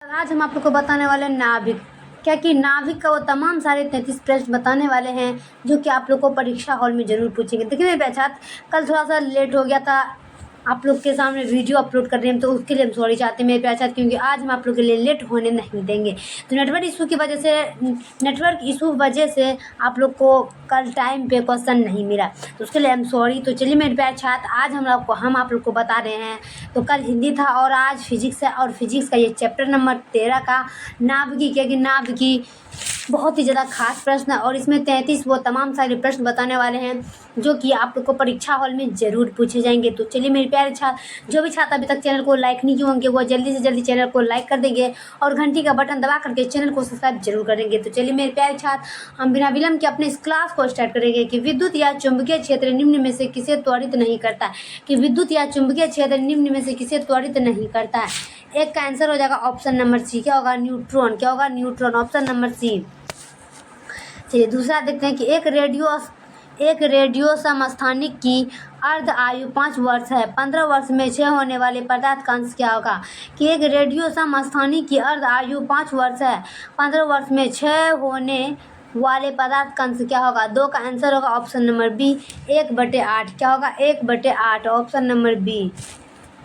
आज हम आप लोग को बताने वाले हैं नाभिक। क्या कि नाभिक का वो तमाम सारे 33 प्रश्न बताने वाले हैं जो कि आप लोग को परीक्षा हॉल में ज़रूर पूछेंगे। देखिए मेरे बच्चा, कल थोड़ा सा लेट हो गया था आप लोग के सामने वीडियो अपलोड कर रहे हैं, तो उसके लिए हम सॉरी चाहते हैं मेरे प्यारे साथ, क्योंकि आज हम आप लोग के लिए लेट होने नहीं देंगे। तो नेटवर्क इशू वजह से आप लोग को कल टाइम पे क्वेश्चन नहीं मिला, तो उसके लिए हम सॉरी। तो चलिए मेरे प्यारे छात्र, आज हम आप लोग को बता रहे हैं। तो कल हिंदी था और आज फिजिक्स है, और फिजिक्स का ये चैप्टर नंबर 13 का नाभिकी, क्या कि नाभिकी बहुत ही ज़्यादा खास प्रश्न है, और इसमें 33 वो तमाम सारे प्रश्न बताने वाले हैं जो कि आप लोग को परीक्षा हॉल में ज़रूर पूछे जाएंगे। तो चलिए मेरे प्यारे छात्र, जो भी छात्र अभी तक चैनल को लाइक नहीं किए होंगे वो जल्दी से जल्दी चैनल को लाइक कर देंगे और घंटी का बटन दबा करके चैनल को सब्सक्राइब जरूर करेंगे। तो चलिए मेरे प्यारे छात्र, हम बिना विलंब के अपने इस क्लास को स्टार्ट करेंगे कि विद्युत या चुंबकीय क्षेत्र निम्न में से किसे त्वरित नहीं करता है। कि विद्युत या चुंबकीय क्षेत्र निम्न में से किसे त्वरित नहीं करता है। एक का आंसर हो जाएगा ऑप्शन नंबर सी, क्या होगा? न्यूट्रॉन। क्या होगा? Neutron, option number C. चलिए दूसरा देखते हैं कि एक रेडियो समस्थानिक की अर्ध आयु 5 वर्ष है। 15 वर्ष में क्षय होने वाले पदार्थ का अंश क्या होगा? कि एक रेडियो समस्थानिक की अर्ध आयु 5 वर्ष है, 15 वर्ष में क्षय होने वाले पदार्थ का अंश क्या होगा? 2 का आंसर होगा ऑप्शन नंबर बी, 1/8। क्या होगा? 1/8, ऑप्शन नंबर बी।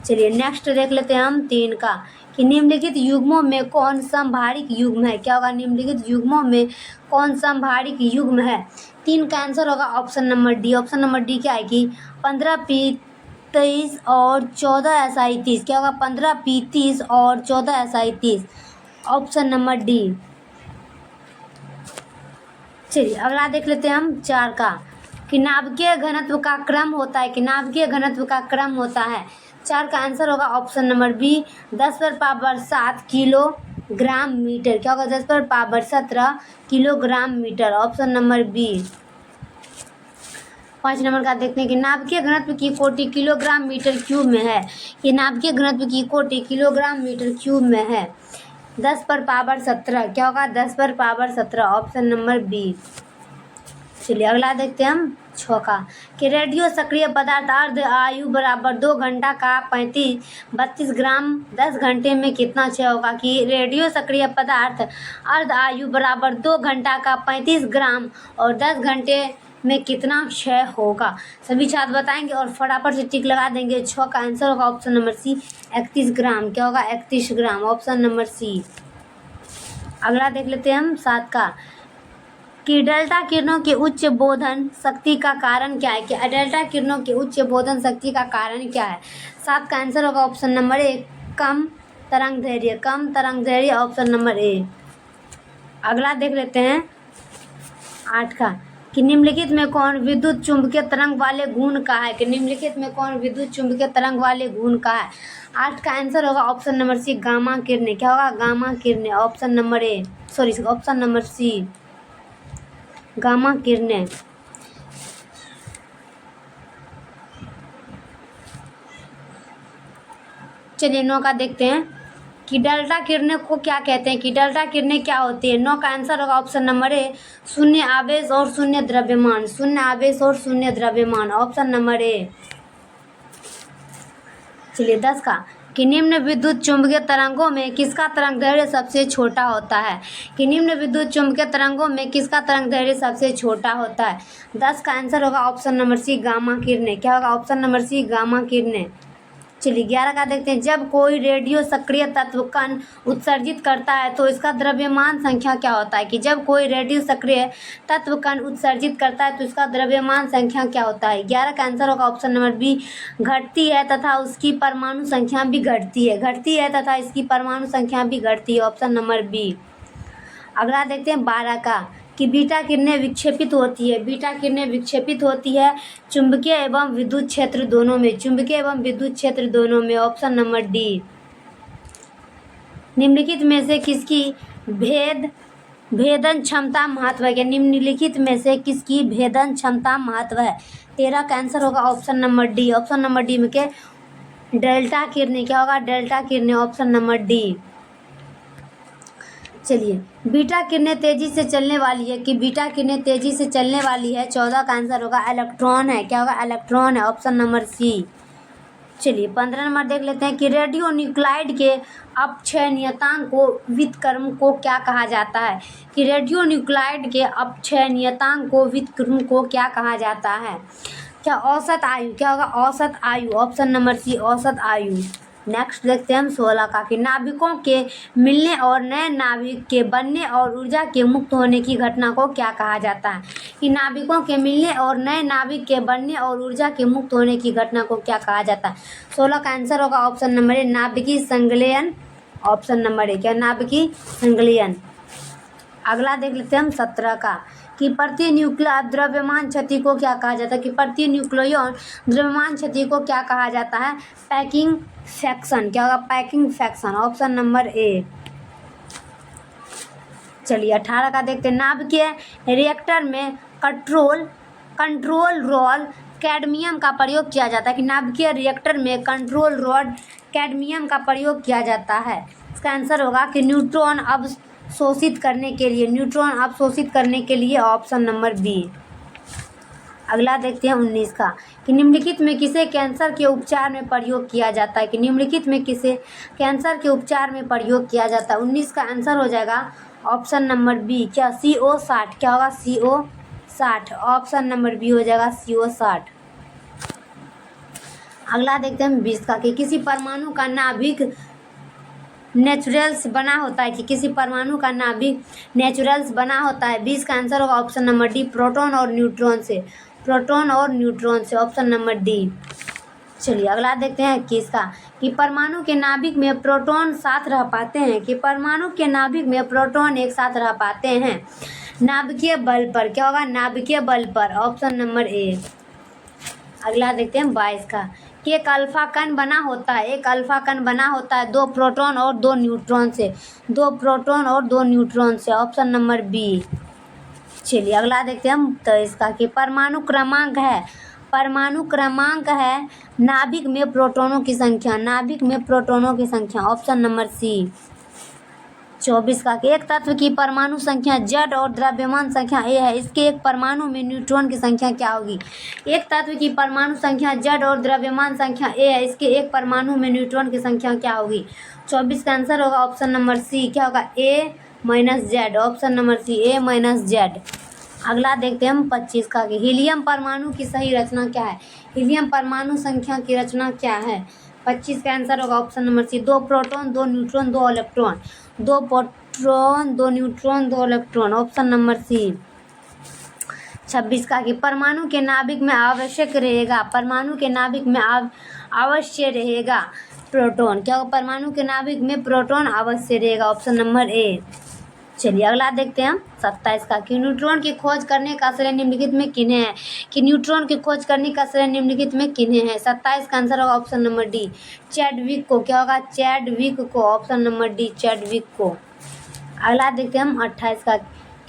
चलिए नेक्स्ट देख लेते हैं हम 3 का, कि निम्नलिखित युग्मों में कौन समभारिक युग्म है? क्या होगा? निम्नलिखित युग्मों में कौन समभारिक युग्म है? 3 का आंसर होगा option number D. Option number D क्या है कि 15p30 और 14si30। क्या होगा? 15p30 और 14si30, ऑप्शन नंबर डी। चलिए अगला देख लेते हैं हम 4 का, कि नाभिकीय घनत्व का क्रम होता है। कि नाभिकीय घनत्व का क्रम होता है। 4 का आंसर होगा option number B, 10⁻7 kilogram metre. क्या होगा? 10⁻17 kilogram metre, option number B. 5 number का देखते हैं कि नाभिकीय घनत्व की कोटि किलोग्राम मीटर क्यूब में है। कि नाभिकीय घनत्व की कोटि किलोग्राम मीटर क्यूब में है। 10⁻17। क्या होगा? 10⁻17, ऑप्शन नंबर बी। चलिए अगला देखते हैं हम 6 का, कि रेडियो सक्रिय पदार्थ अर्ध आयु बराबर 2 घंटा का 32 ग्राम 10 घंटे में कितना क्षय होगा? कि रेडियो सक्रिय पदार्थ अर्ध आयु बराबर 2 घंटा का 35 ग्राम और 10 घंटे में कितना क्षय होगा? सभी छात्र बताएंगे और फटाफट से टिक लगा देंगे। 6 का आंसर होगा ऑप्शन नंबर सी, 31 ग्राम। क्या होगा? 31 ग्राम, ऑप्शन नंबर सी। अगला देख लेते हैं हम 7 का, कि डेल्टा किरणों के उच्च बोधन शक्ति का कारण क्या है? कि डेल्टा किरणों के उच्च बोधन शक्ति का कारण क्या है? 7 का आंसर होगा ऑप्शन नंबर ए, कम तरंग दैर्ध्य। कम तरंग दैर्ध्य, ऑप्शन नंबर ए। अगला देख लेते हैं 8 का, कि निम्नलिखित में कौन विद्युत चुंबकीय तरंग वाले गुण का है? कि निम्नलिखित में कौन विद्युत चुंबकीय तरंग वाले गुण का है? 8 का आंसर होगा ऑप्शन नंबर सी, गामा किरणें। क्या होगा? गामा किरणें, option number A, option number C, gamma किरणें। चलिए 9 का देखते हैं, कि डेल्टा किरणें को क्या कहते हैं? कि डेल्टा किरणें क्या होती है? 9 का आंसर होगा ऑप्शन नंबर ए, शून्य आवेश और शून्य द्रव्यमान। शून्य आवेश और शून्य द्रव्यमान, ऑप्शन नंबर ए। चलिए 10 का, कि निम्न विद्युत चुंबकीय तरंगों में किसका तरंग दैर्ध्य सबसे छोटा होता है? कि निम्न विद्युत चुंबकीय तरंगों में किसका तरंग दैर्ध्य सबसे छोटा होता है? 10 का आंसर होगा ऑप्शन नंबर सी, गामा किरणें। क्या होगा? ऑप्शन नंबर सी, गामा किरणें। चलिए 11 का देखते हैं, जब कोई रेडियो सक्रिय तत्व कण उत्सर्जित करता है तो इसका द्रव्यमान संख्या क्या होता है? कि जब कोई रेडियो सक्रिय तत्व कण उत्सर्जित करता है तो इसका द्रव्यमान संख्या क्या होता है? 11 का आंसर होगा ऑप्शन नंबर बी, घटती है तथा उसकी परमाणु संख्या भी घटती है। घटती है तथा इसकी परमाणु संख्या भी घटती है, ऑप्शन नंबर बी। अगला देखते हैं 12 का, कि बीटा किरणें विक्षेपित होती है। बीटा किरणें विक्षेपित होती है चुंबकीय एवं विद्युत क्षेत्र दोनों में। चुंबकीय एवं विद्युत क्षेत्र दोनों में, ऑप्शन नंबर डी। निम्नलिखित में से किसकी भेदन क्षमता महत्व है? निम्नलिखित में से किसकी भेदन क्षमता महत्व है? 13 का आंसर होगा option number D. Option number D में के डेल्टा किरणें। क्या होगा? डेल्टा किरणें, ऑप्शन नंबर डी। चलिए बीटा किरणें तेजी से चलने वाली है। कि बीटा किरणें तेजी से चलने वाली है। 14 का आंसर होगा इलेक्ट्रॉन है। क्या होगा? इलेक्ट्रॉन है, ऑप्शन नंबर सी। चलिए 15 नंबर देख लेते हैं कि रेडियो न्यूक्लाइड के अपक्षय नियतांक को व्युत्क्रम को क्या कहा जाता है। कि रेडियो न्यूक्लाइड के अपक्षय नियतांक को व्युत्क्रम को क्या कहा जाता है। क्या औसत आयु, क्या होगा औसत आयु, ऑप्शन नंबर सी औसत आयु। नेक्स्ट देखते हैं हम 16 का कि नाभिकों के मिलने और नए नाभिक के बनने और ऊर्जा के मुक्त होने की घटना को क्या कहा जाता है। कि नाभिकों के मिलने और नए नाभिक के बनने और ऊर्जा के मुक्त होने की घटना को क्या कहा जाता है। 16 का आंसर होगा ऑप्शन नंबर ए नाभिकीय संलयन। ऑप्शन नंबर ए क्या नाभिकीय संलयन। अगला देख लेते हैं हम 17 का कि प्रति न्यूक्लियर द्रव्यमान क्षति को क्या कहा जाता है। कि प्रति न्यूक्लियन द्रव्यमान क्षति को क्या कहा जाता है। Packing fraction. क्या होगा पैकिंग फ्रैक्शन। ऑप्शन नंबर ए। चलिए 18 का देखते हैं नाभिकीय रिएक्टर में कंट्रोल रॉड कैडमियम का प्रयोग किया जाता है। कि नाभिकीय रिएक्टर में कंट्रोल रॉड कैडमियम का प्रयोग किया जाता है। इसका आंसर होगा कि न्यूट्रॉन अवशोषित करने के लिए ऑप्शन नंबर बी। अगला देखते हैं 19 का कि निम्नलिखित में किसे कैंसर के उपचार में प्रयोग किया जाता है। कि निम्नलिखित में किसे कैंसर के उपचार में प्रयोग किया जाता है। 19 का आंसर हो जाएगा ऑप्शन नंबर बी क्या CO60। क्या होगा CO60। ऑप्शन नंबर बी हो जाएगा CO60। अगला देखते हैं हम 20 का कि किसी परमाणु का नाभिक नेचुरल्स बना होता है। कि किसी परमाणु का नाभिक नेचुरल्स बना होता है। 20 का आंसर होगा ऑप्शन नंबर डी प्रोटॉन और न्यूट्रॉन से। Option number D. चलिए अगला देखते हैं 21 का कि परमाणु के नाभिक में प्रोटॉन साथ रह पाते हैं। कि परमाणु के नाभिक में प्रोटॉन एक साथ रह पाते हैं नाभिकीय बल पर। क्या होगा नाभिकीय बल पर। ऑप्शन नंबर ए। अगला देखते हैं 22 का कि एक अल्फा कण बना होता है 2 प्रोटॉन और 2 न्यूट्रॉन से। Option number B. चलिए अगला देखते हैं हम 23 का कि परमाणु क्रमांक है नाभिक में प्रोटॉनों की संख्या। ऑप्शन नंबर सी। 24 का कि एक तत्व की परमाणु संख्या Z और द्रव्यमान संख्या A है। इसके एक परमाणु में न्यूट्रॉन की संख्या क्या होगी। एक तत्व की परमाणु संख्या Z और द्रव्यमान संख्या A है। इसके एक परमाणु में न्यूट्रॉन की संख्या क्या होगी। 24 का आंसर होगा ऑप्शन नंबर सी। क्या होगा A-Z। Option number C A-Z। अगला देखते हैं हम 25 का कि हीलियम परमाणु की सही रचना क्या है। हीलियम परमाणु संख्या की रचना क्या है। 25 का आंसर होगा option number C 2 proton 2 neutron 2 electron. 2 proton 2 neutron 2 electron. Option number C. 26 का कि परमाणु के नाभिक में अवश्य रहेगा प्रोटॉन। क्या होगा परमाणु के नाभिक में प्रोटॉन अवश्य रहेगा। ऑप्शन नंबर ए। चलिए अगला देखते हैं हम 27 का कि न्यूट्रॉन की खोज करने का श्रेय निम्नलिखित में किन्हें है। कि न्यूट्रॉन की खोज करने का श्रेय निम्नलिखित में किन्हें है। 27 का आंसर होगा ऑप्शन नंबर डी चैडविक को। क्या होगा चैडविक को। ऑप्शन नंबर डी चैडविक को। अगला देखते हैं हम 28 का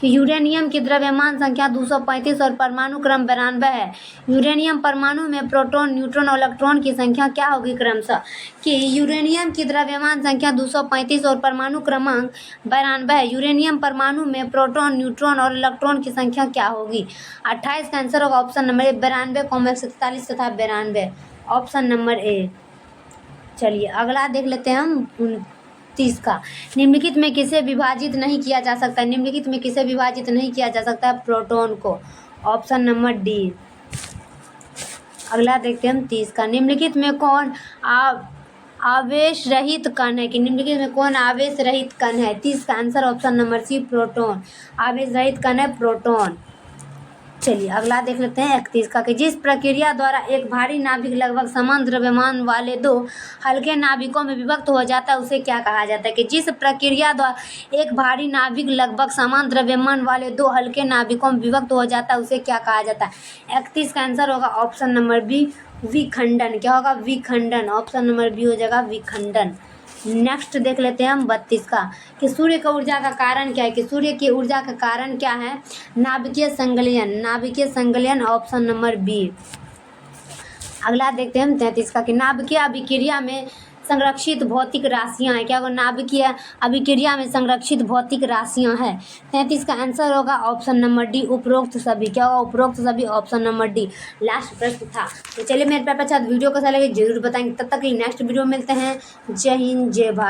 कि यूरेनियम की द्रव्यमान संख्या 235 और परमाणु क्रम 92 है। यूरेनियम परमाणु में प्रोटॉन न्यूट्रॉन और इलेक्ट्रॉन की संख्या क्या होगी क्रमशः। कि यूरेनियम की द्रव्यमान संख्या 235 और परमाणु क्रमांक 92 है। यूरेनियम परमाणु में प्रोटॉन न्यूट्रॉन और इलेक्ट्रॉन की संख्या क्या होगी। 28 का आंसर होगा ऑप्शन नंबर ए 92, 47 तथा 92। ऑप्शन नंबर ए। चलिए अगला देख लेते हैं हम 30 का निम्नलिखित में किसे विभाजित नहीं किया जा सकता है प्रोटॉन को। Option number D. अगला देखते हैं हम 30 का निम्नलिखित में कौन आवेश रहित कण है। कि निम्नलिखित में कौन आवेश रहित कण है। 30 का answer option number C proton. आवेश रहित कण है प्रोटॉन। चलिए अगला देख लेते हैं 31 का कि जिस प्रक्रिया द्वारा एक भारी नाभिक लगभग समान द्रव्यमान वाले 2 हल्के नाभिकों में विभक्त हो जाता है उसे क्या कहा जाता है। कि जिस प्रक्रिया द्वारा एक भारी नाभिक लगभग समान द्रव्यमान वाले 2 हल्के नाभिकों में विभक्त हो जाता है उसे क्या कहा जाता है। 31 का आंसर होगा ऑप्शन नंबर बी विखंडन। क्या होगा विखंडन। ऑप्शन नंबर बी हो जाएगा विखंडन। नेक्स्ट देख लेते हैं हम 32 का कि सूर्य की ऊर्जा का कारण क्या है। कि सूर्य की ऊर्जा का कारण क्या है नाभिकीय संलयन। Option number B. अगला देखते हैं हम 33 का कि नाभिकीय अभिक्रिया में संरक्षित भौतिक राशियाँ हैं। क्या होगा? नाभिकीय अभिक्रिया में संरक्षित भौतिक राशियाँ हैं। 33 का आंसर होगा ऑप्शन नंबर डी, उपरोक्त सभी। क्या होगा? उपरोक्त सभी, ऑप्शन नंबर डी लास्ट प्रश्न था। तो चलिए मेरे प्यारे बच्चा, वीडियो कैसा लगे जरूर बताएंगे। तब तक के लिए नेक्स्ट वीडियो में मिलते हैं। जय हिंद, जय भारत।